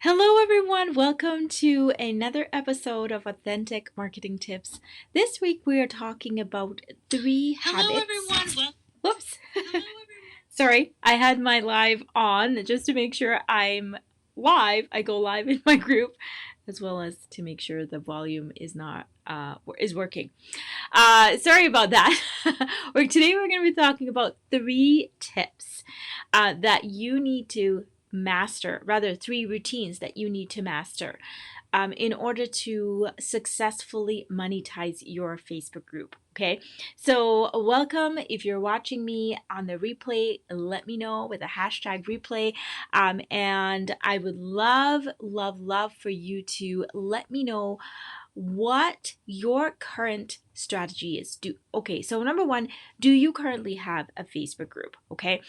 Hello, everyone. Welcome to another episode of Authentic Marketing Tips. This week we are talking about three Hello, habits. everyone. Whoops. Sorry, I had my live on just to make sure I'm live. I go live in my group, as well as to make sure the volume is working. Sorry about that. Today we're going to be talking about three tips that you need to master, rather, three routines that you need to master in order to successfully monetize your Facebook group. Okay, so welcome. If you're watching me on the replay, let me know with a hashtag replay. And I would love for you to let me know what your current strategy is. So number one, do you currently have a Facebook group? Okay,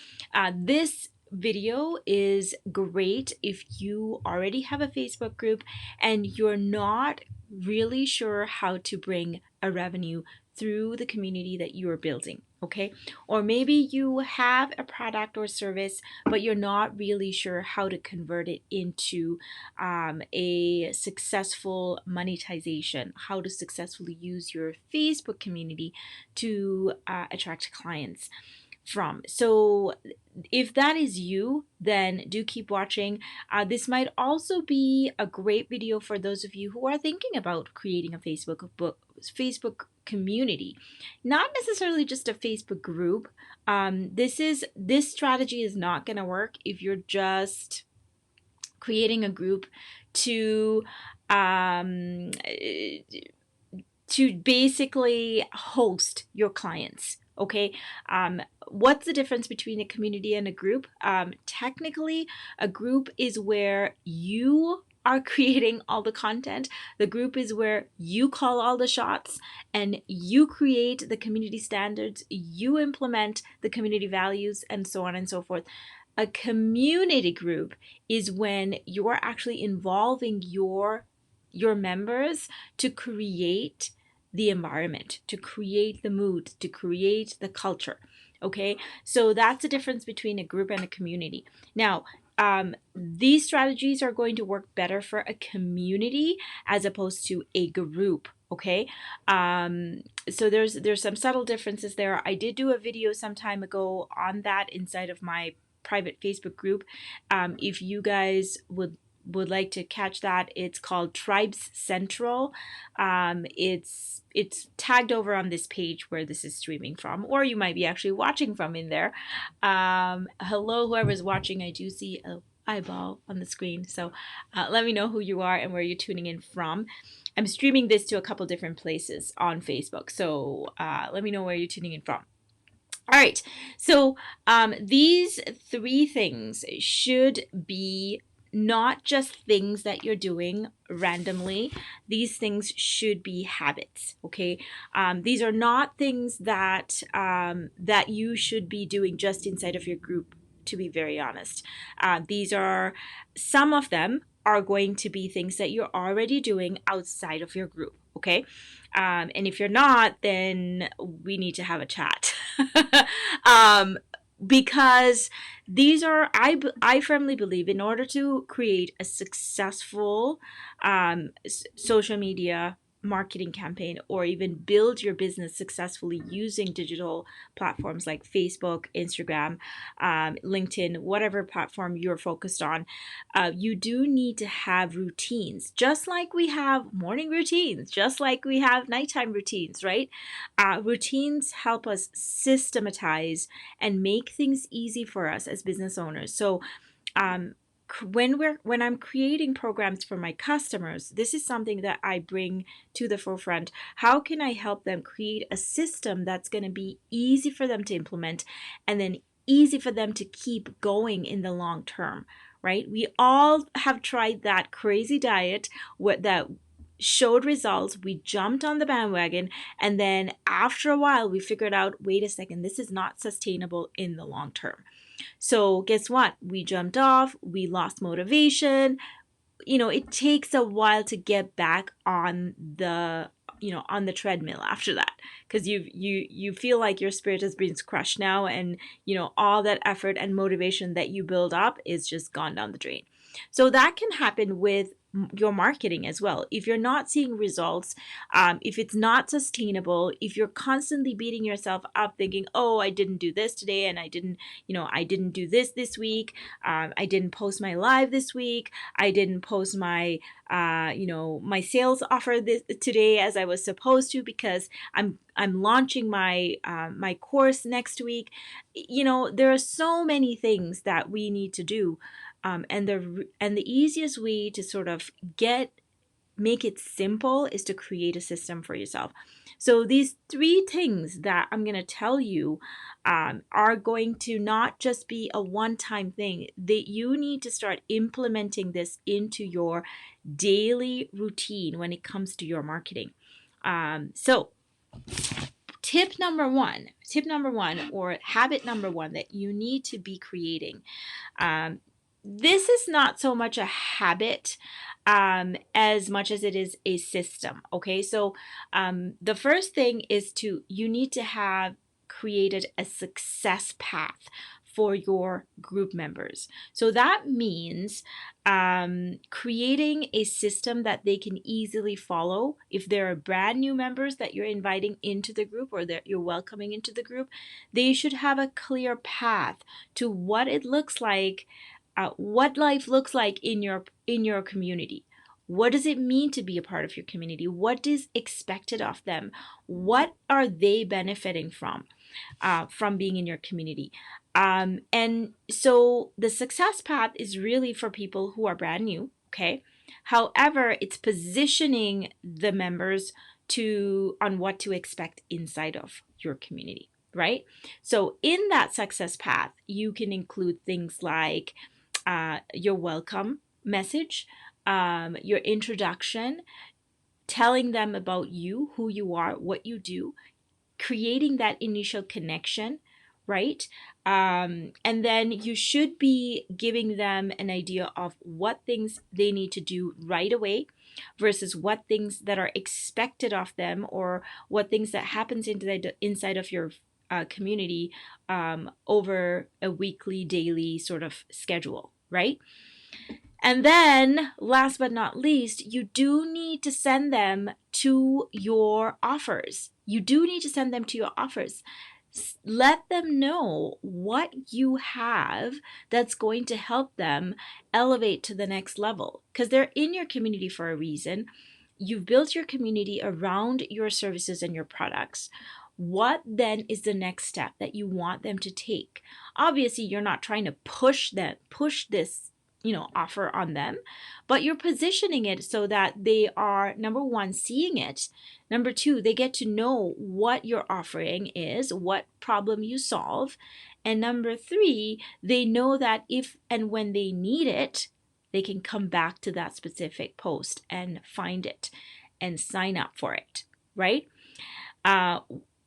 this video is great if you already have a Facebook group and you're not really sure how to bring a revenue through the community that you are building. Okay, or maybe you have a product or service, but you're not really sure how to convert it into a successful monetization, how to successfully use your Facebook community to attract clients from. So if that is you, then do keep watching. This might also be a great video for those of you who are thinking about creating a Facebook community, not necessarily just a Facebook group. This strategy is not going to work if you're just creating a group to um, to basically host your clients. Okay, what's the difference between a community and a group? Technically, a group is where you are creating all the content. The group is where you call all the shots and you create the community standards, you implement the community values, and so on and so forth. A community group is when you're actually involving your members to create the environment, to create the mood, to create the culture. Okay, so that's the difference between a group and a community. Now, these strategies are going to work better for a community as opposed to a group. Okay, so there's some subtle differences there. I did do a video some time ago on that inside of my private Facebook group. If you guys would like to catch that, it's called Tribes Central. It's tagged over on this page where this is streaming from, or you might be actually watching from in there. Hello, whoever's watching. I do see a eyeball on the screen, so let me know who you are and where you're tuning in from. I'm streaming this to a couple different places on Facebook, so let me know where you're tuning in from. All right, so these three things should be not just things that you're doing randomly. These things should be habits. Okay, these are not things that that you should be doing just inside of your group. To be very honest, these are some of them are going to be things that you're already doing outside of your group. Okay, and if you're not, then we need to have a chat. um, because these are, I firmly believe, in order to create a successful social media marketing campaign, or even build your business successfully using digital platforms like Facebook, Instagram, LinkedIn, whatever platform you're focused on, you do need to have routines, just like we have morning routines, just like we have nighttime routines, right? Routines help us systematize and make things easy for us as business owners. So when I'm creating programs for my customers, this is something that I bring to the forefront. How can I help them create a system that's going to be easy for them to implement, and then easy for them to keep going in the long term, right? We all have tried that crazy diet that showed results. We jumped on the bandwagon, and then after a while we figured out, wait a second, this is not sustainable in the long term. So guess what? We jumped off, we lost motivation. It takes a while to get back on on the treadmill after that, because you feel like your spirit has been crushed now, and all that effort and motivation that you build up is just gone down the drain. So that can happen with your marketing as well. If you're not seeing results, if it's not sustainable, if you're constantly beating yourself up thinking, oh, I didn't do this today, and I didn't do this week, I didn't post my live this week, I didn't post my my sales offer today as I was supposed to, because I'm launching my my course next week. There are so many things that we need to do, and the easiest way to sort of make it simple is to create a system for yourself. So these 3 things that I'm going to tell you are going to not just be a one-time thing. That you need to start implementing this into your daily routine when it comes to your marketing. So tip number one, or habit number 1 that you need to be creating. This is not so much a habit as much as it is a system. Okay, so the first thing is you need to have created a success path for your group members. So that means creating a system that they can easily follow. If there are brand new members that you're inviting into the group, or that you're welcoming into the group, they should have a clear path to what it looks like, what life looks like in your community. What does it mean to be a part of your community? What is expected of them? What are they benefiting from being in your community? And so the success path is really for people who are brand new, okay? However, it's positioning the members on what to expect inside of your community, right? So in that success path, you can include things like your welcome message, your introduction, telling them about you, who you are, what you do, creating that initial connection, right? And then you should be giving them an idea of what things they need to do right away versus what things that are expected of them, or what things that happens inside of your community over a weekly, daily sort of schedule, right? And then, last but not least, you do need to send them to your offers. Let them know what you have that's going to help them elevate to the next level, because they're in your community for a reason. You've built your community around your services and your products. What then is the next step that you want them to take? Obviously, you're not trying to push this offer on them, but you're positioning it so that they are, number 1, seeing it. Number 2, they get to know what your offering is, what problem you solve. And number 3, they know that if and when they need it, they can come back to that specific post and find it and sign up for it, right?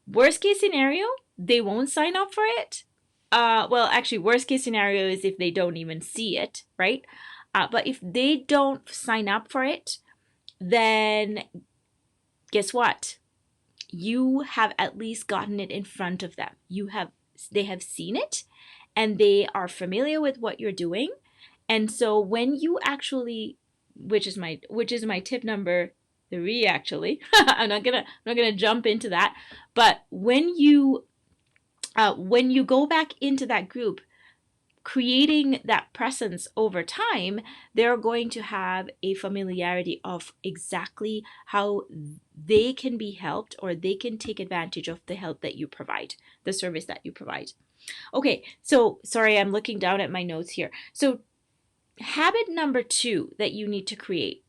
Worst case scenario, they won't sign up for it. Well, actually, worst case scenario is if they don't even see it, right? But if they don't sign up for it, then guess what? You have at least gotten it in front of them. They have seen it, and they are familiar with what you're doing. And so when you actually, which is my tip number 3, actually, I'm not gonna jump into that, but when you go back into that group, creating that presence over time, they're going to have a familiarity of exactly how they can be helped, or they can take advantage of the help that you provide, the service that you provide. Okay, so sorry, I'm looking down at my notes here. So habit number 2 that you need to create.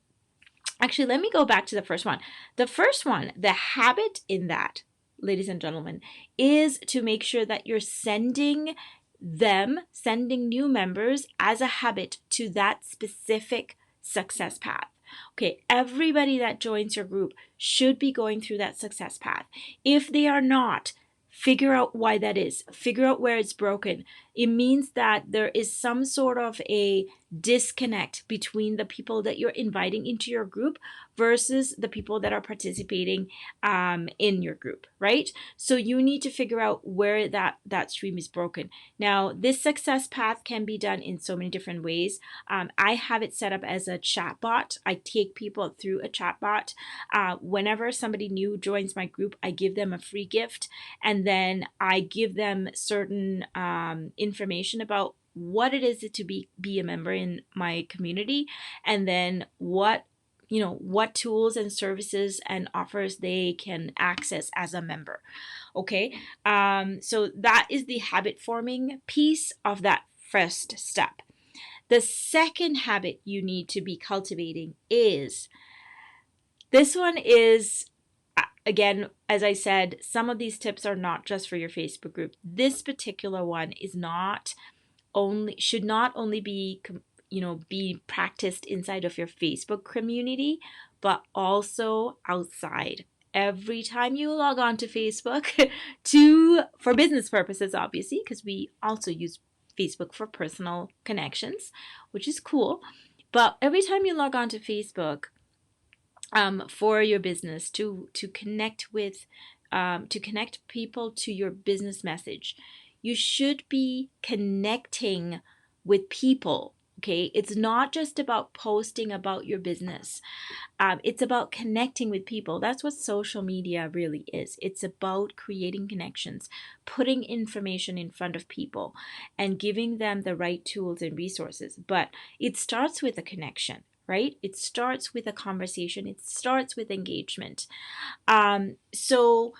Actually, let me go back to the first one. The first one, the habit in that, ladies and gentlemen, is to make sure that you're sending new members as a habit to that specific success path. Okay, everybody that joins your group should be going through that success path. If they are not, figure out why that is. Figure out where it's broken. It means that there is some sort of a disconnect between the people that you're inviting into your group versus the people that are participating in your group, right? So you need to figure out where that stream is broken. Now, this success path can be done in so many different ways. I have it set up as a chatbot. I take people through a chatbot. Whenever somebody new joins my group, I give them a free gift, and then I give them certain information about what it is to be a member in my community, and then what tools and services and offers they can access as a member. Okay, so that is the habit forming piece of that first step. The second habit you need to be cultivating is this one is, again, as I said, some of these tips are not just for your Facebook group. This particular one is not only should not only be be practiced inside of your Facebook community, but also outside. Every time you log on to Facebook for business purposes, obviously, because we also use Facebook for personal connections, which is cool. But every time you log on to Facebook for your business to connect with to connect people to your business message, you should be connecting with people. Okay, it's not just about posting about your business. It's about connecting with people. That's what social media really is. It's about creating connections, putting information in front of people, and giving them the right tools and resources. But it starts with a connection, right? It starts with a conversation. It starts with engagement. So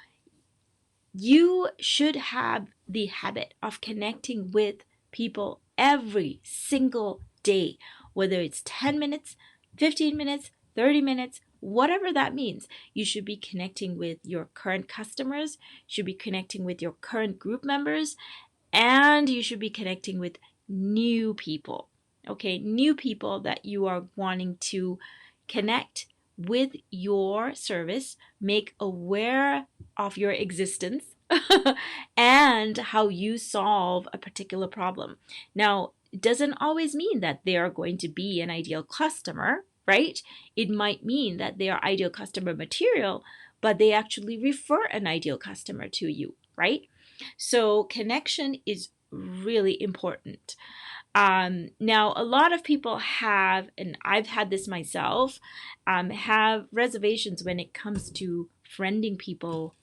you should have the habit of connecting with people every single day, whether it's 10 minutes, 15 minutes, 30 minutes, whatever that means. You should be connecting with your current customers, you should be connecting with your current group members, and you should be connecting with new people. Okay, new people that you are wanting to connect with your service, make aware of your existence, and how you solve a particular problem. Now, it doesn't always mean that they are going to be an ideal customer, right? It might mean that they are ideal customer material, but they actually refer an ideal customer to you, right? So connection is really important. Now, a lot of people have, and I've had this myself, have reservations when it comes to friending people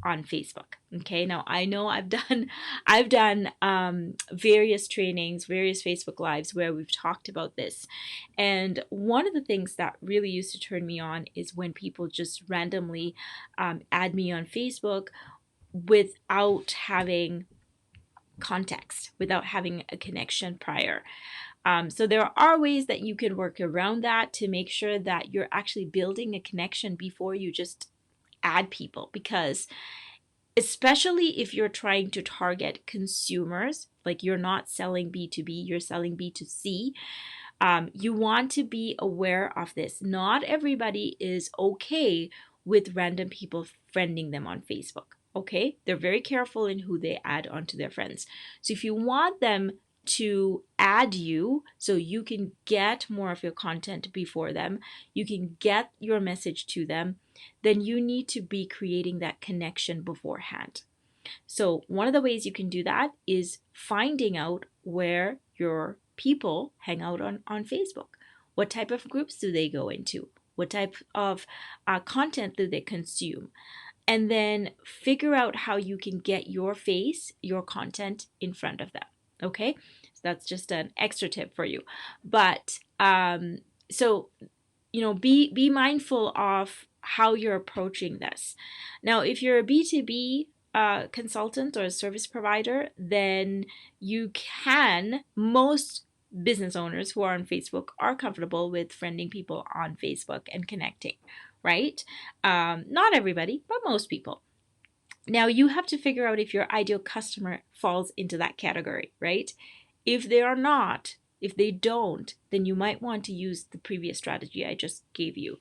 on Facebook. Okay, now I know I've done various trainings, various Facebook lives where we've talked about this, and one of the things that really used to turn me on is when people just randomly add me on Facebook without having context, without having a connection prior. So there are ways that you can work around that to make sure that you're actually building a connection before you just add people, because especially if you're trying to target consumers, like you're not selling B2B, you're selling B2C, you want to be aware of this. Not everybody is okay with random people friending them on Facebook. Okay, they're very careful in who they add onto their friends. So if you want them to add you so you can get more of your content before them, you can get your message to them, then you need to be creating that connection beforehand. So one of the ways you can do that is finding out where your people hang out on Facebook. What type of groups do they go into? What type of content do they consume? And then figure out how you can get your face, your content in front of them. Okay, so that's just an extra tip for you. But so be mindful of how you're approaching this. Now, if you're a B2B consultant or a service provider, then most business owners who are on Facebook are comfortable with friending people on Facebook and connecting, right? Not everybody, but most people. Now, you have to figure out if your ideal customer falls into that category, right? If they are not, if they don't, then you might want to use the previous strategy I just gave you.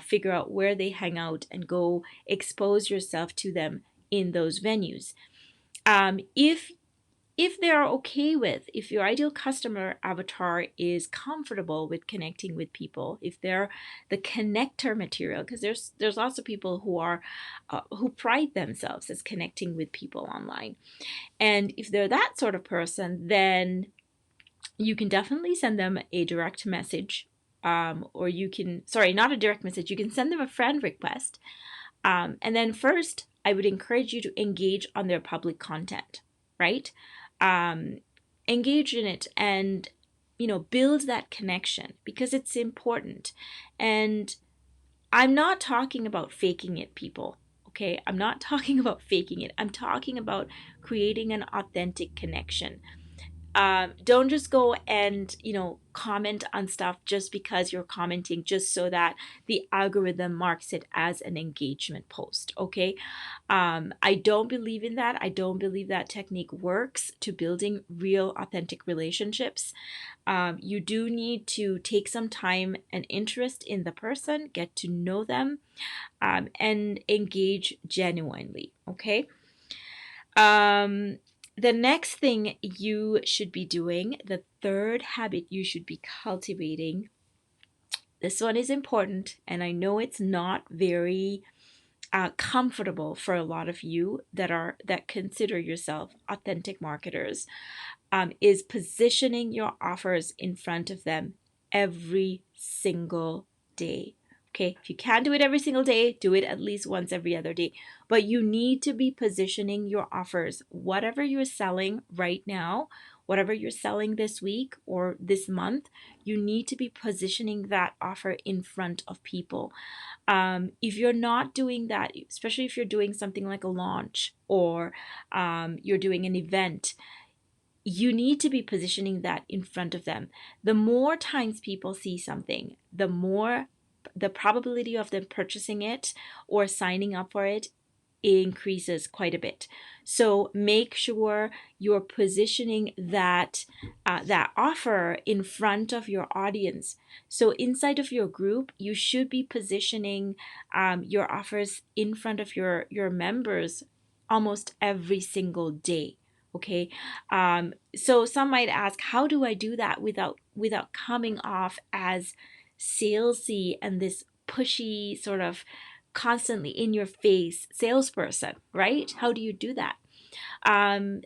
Figure out where they hang out and go expose yourself to them in those venues. If if they're okay with, if your ideal customer avatar is comfortable with connecting with people, if they're the connector material, because there's lots of people who are who pride themselves as connecting with people online, and if they're that sort of person, then you can definitely send them a direct message, or you can, sorry, not a direct message, you can send them a friend request. And then first, I would encourage you to engage on their public content, right? Um, Engage in it and, build that connection because it's important. And I'm not talking about faking it, people. Okay, I'm not talking about faking it. I'm talking about creating an authentic connection. Don't just go and comment on stuff just because you're commenting, just so that the algorithm marks it as an engagement post. Okay, I don't believe in that. I don't believe that technique works to building real authentic relationships. You do need to take some time and interest in the person, get to know them, and engage genuinely. Okay. The next thing you should be doing, the third habit you should be cultivating, this one is important, and I know it's not very comfortable for a lot of you that consider yourself authentic marketers, is positioning your offers in front of them every single day. Okay, if you can't do it every single day, do it at least once every other day. But you need to be positioning your offers, whatever you're selling right now, whatever you're selling this week or this month, you need to be positioning that offer in front of people. If you're not doing that, especially if you're doing something like a launch or you're doing an event, you need to be positioning that in front of them. The more times people see something, the more the probability of them purchasing it or signing up for it increases quite a bit. So make sure you're positioning that that offer in front of your audience. So inside of your group, you should be positioning your offers in front of your members almost every single day. Okay, so some might ask, how do I do that without coming off as salesy and this pushy sort of constantly in your face salesperson, right? How do you do that?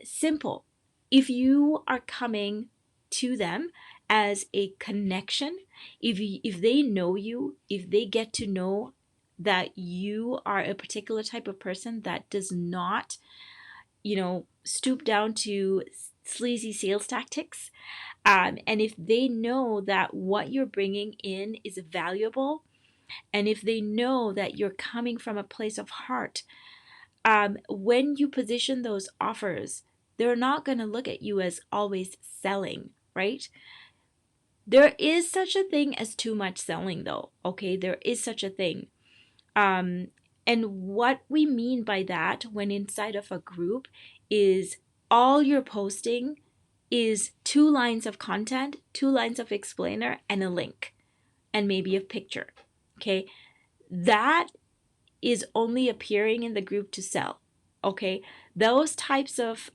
Simple. If you are coming to them as a connection, if they know you, if they get to know that you are a particular type of person that does not, stoop down to sleazy sales tactics, and if they know that what you're bringing in is valuable, and if they know that you're coming from a place of heart, when you position those offers, they're not going to look at you as always selling, right? There is such a thing as too much selling, though. Okay, there is such a thing. Um, and what we mean by that when inside of a group is all you're posting is 2 lines of content, 2 lines of explainer, and a link, and maybe a picture. Okay, that is only appearing in the group to sell. Okay, those types of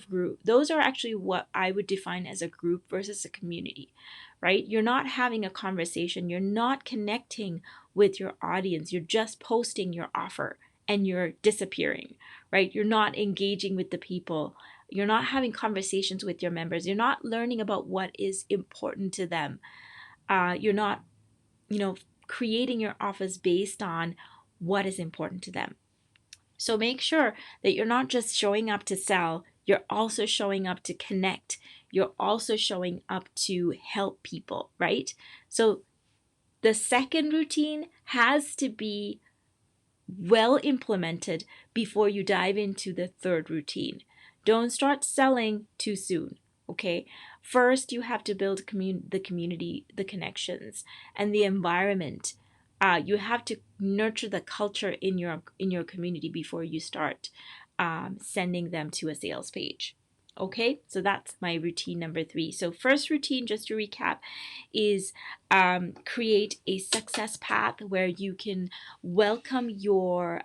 group, those are actually what I would define as a group versus a community, right? You're not having a conversation, you're not connecting with your audience, you're just posting your offer and you're disappearing, right? You're not engaging with the people, you're not having conversations with your members, you're not learning about what is important to them. You're not, creating your offers based on what is important to them. So make sure that you're not just showing up to sell, you're also showing up to connect. You're also showing up to help people, right? So the second routine has to be well implemented before you dive into the third routine. Don't start selling too soon, okay? First, you have to build the community, the connections, and the environment. You have to nurture the culture in your community before you start sending them to a sales page. Okay, so that's my routine number 3. So first routine, just to recap, is create a success path where you can welcome your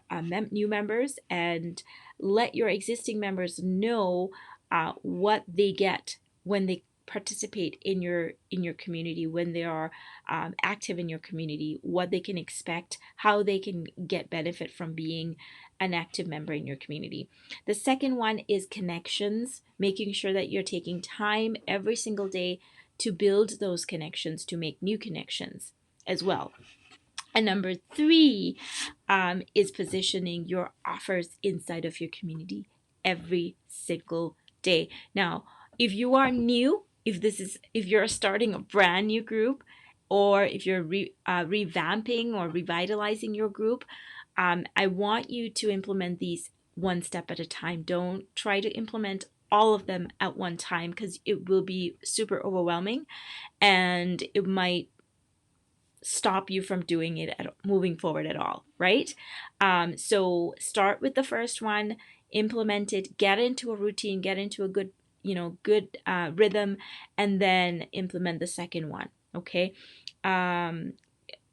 new members and let your existing members know what they get when they participate in your community, when they are active in your community, what they can expect, how they can get benefit from being an active member in your community. The second one is connections, making sure that you're taking time every single day to build those connections, to make new connections as well. And number three is positioning your offers inside of your community every single day. Now, if you are new, if you're starting a brand new group, or if you're revamping or revitalizing your group, I want you to implement these one step at a time. Don't try to implement all of them at one time, because it will be super overwhelming and it might stop you from doing it moving forward at all, right? So start with the first one, implement it, get into a routine, get into a good rhythm, and then implement the second one. Okay.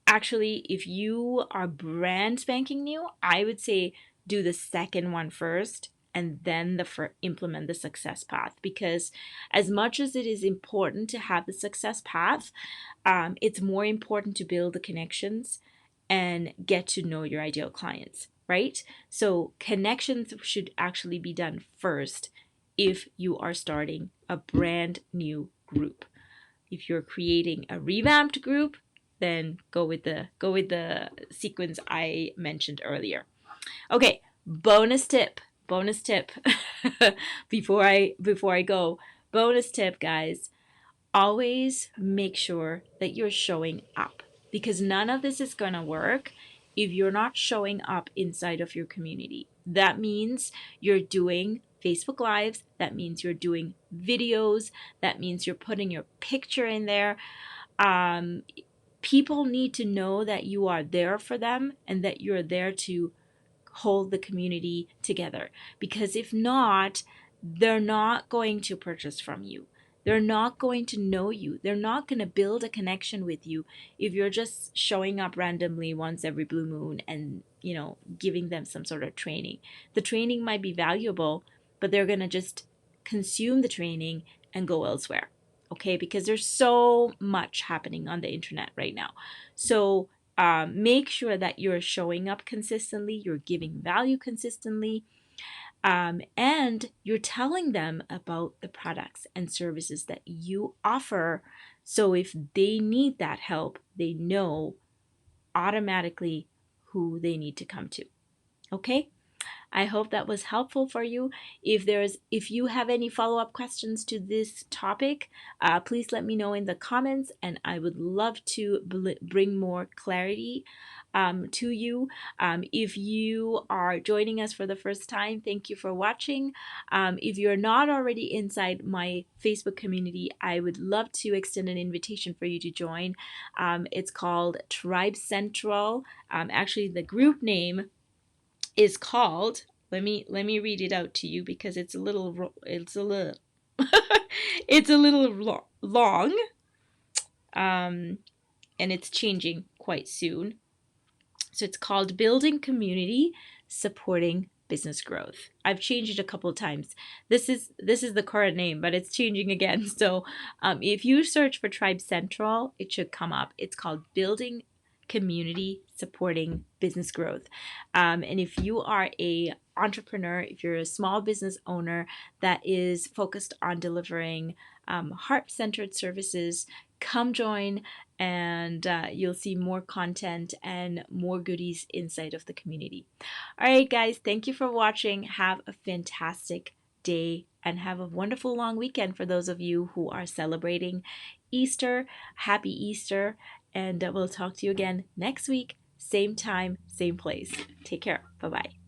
Actually, if you are brand spanking new, I would say do the second one first and then implement the success path, because as much as it is important to have the success path, it's more important to build the connections and get to know your ideal clients, right? So connections should actually be done first if you are starting a brand new group. If you're creating a revamped group, then go with the sequence I mentioned earlier. Okay, bonus tip. Bonus tip. Before I go, bonus tip, guys. Always make sure that you're showing up, because none of this is going to work if you're not showing up inside of your community. That means you're doing Facebook Lives, that means you're doing videos, that means you're putting your picture in there. Um, People need to know that you are there for them and that you're there to hold the community together, because if not, they're not going to purchase from you. They're not going to know you. They're not going to build a connection with you if you're just showing up randomly once every blue moon and, giving them some sort of training. The training might be valuable, but they're going to just consume the training and go elsewhere. Okay, because there's so much happening on the internet right now. So make sure that you're showing up consistently, you're giving value consistently, and you're telling them about the products and services that you offer. So if they need that help, they know automatically who they need to come to. Okay? I hope that was helpful for you. If you have any follow-up questions to this topic, please let me know in the comments, and I would love to bring more clarity to you. If you are joining us for the first time, thank you for watching. If you're not already inside my Facebook community, I would love to extend an invitation for you to join. It's called Tribe Central. Actually, the group name is called, let me read it out to you, because it's a little it's a little long, and it's changing quite soon. So it's called Building Community, Supporting Business Growth. I've changed it a couple of times. This is the current name, but it's changing again. So if you search for Tribe Central, it should come up. It's called Building Community, Supporting Business Growth. And if you are a entrepreneur, if you're a small business owner that is focused on delivering heart-centered services, come join, and you'll see more content and more goodies inside of the community. All right, guys, thank you for watching. Have a fantastic day and have a wonderful long weekend for those of you who are celebrating Easter. Happy Easter, and we'll talk to you again next week, same time, same place. Take care. Bye-bye.